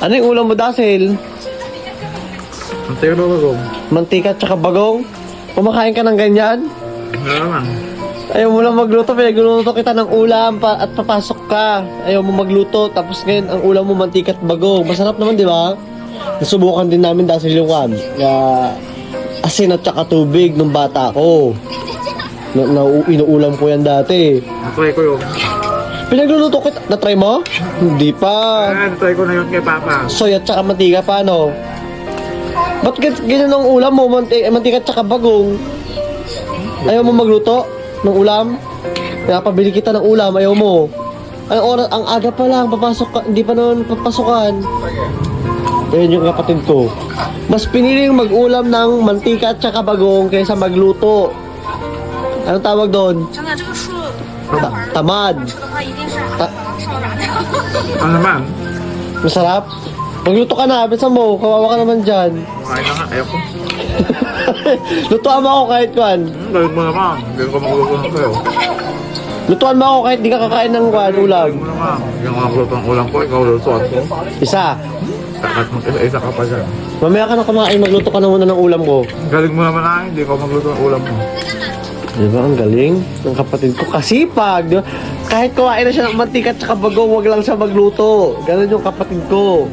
Ano yung ulam mo, Dasil? Mantika na bagong. Mantika at saka bagong? Kumakain ka ng ganyan? Ano naman? Ayaw mo lang magluto, pinagluluto kita ng ulam at papasok ka. Ayaw mo magluto, tapos ngayon ang ulam mo mantika at bagong. Masarap naman, di ba? Nasubukan din namin Dasil yung asin at saka tubig nung bata ko. Inuulam ko yan dati. Natry ko yun. Pinagluluto kita. Na-try mo? Hindi pa. Natry ko na yun kay Papa. Soy at saka mantika, paano? Ba't ganyan ang ulam mo? Mantika at saka bagong. Ayaw mo magluto ng ulam? Pinapabili kita ng ulam, ayaw mo. Anong oras? Ang aga pa lang, papasok ka. Hindi pa naman papasukan. Ayan yung kapatid ko. Mas piniling mag-ulam ng mantika at saka bagong kaysa magluto. Anong tawag doon? Tamad. 吃的话一定是海王烧炸的。 Ano naman? Masarap? Magluto ka na, bisa mo. Kawawa ka naman dyan. Kumain na nga, ayaw ko. Lutuan mo ako kahit kwan. Galit mo naman. Hindi ko magluto ng kayo. Lutuan mo ako kahit di ka kakain ng kwan, ulam. Galit mo naman. Hindi ko magluto ng ulam ko, ikaw lutuan ko. Isa. Takat mo, isa ka pa dyan. Mamaya ka na kumain, magluto ka na muna ng ulam ko. Galing mo naman na, hindi ko magluto ng ulam mo. Di ba? Ang galing ng kapatid ko. Kasipag. Di ba? Kahit kumain na siya ng mantika at saka bagong, wag lang siya magluto. Ganon yung kapatid ko.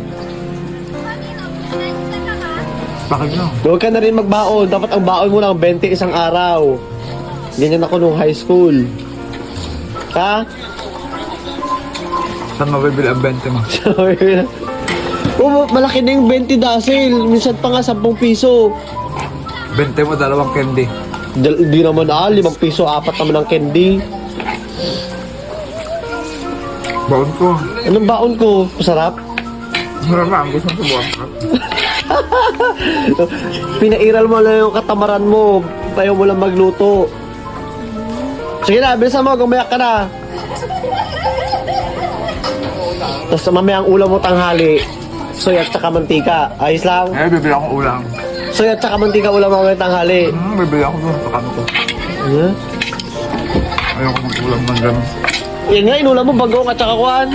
Bakit nyo? Huwag ka na rin magbaon. Dapat ang baon mo lang 20 isang araw. Ganyan ako nung high school. Ha? Saan mabibili ang 20 mo? Malaki na yung 20 Dasil. Minsan pa nga 10 piso. 20 mo, dalawang candy. Di naman 5 piso, 4 naman ang candy. Baon ko. Anong baon ko? Masarap? Maramang, gusto ko buwan ka. Pinairal mo lang yung katamaran mo. Ayaw mo lang magluto. Sige na, bilisan mo, gumayak ka na. Tapos mamaya ang ulam mo tanghali. Soy at saka mantika. Ayos lang. Bibili akong ulam. Soy at saka mantika ulam mamaya tanghali. Bibili ako doon sa kanto. Yeah. Ayoko mag-ulam ng gano'n. Yan nga, inulam mo bagong at saka kwan.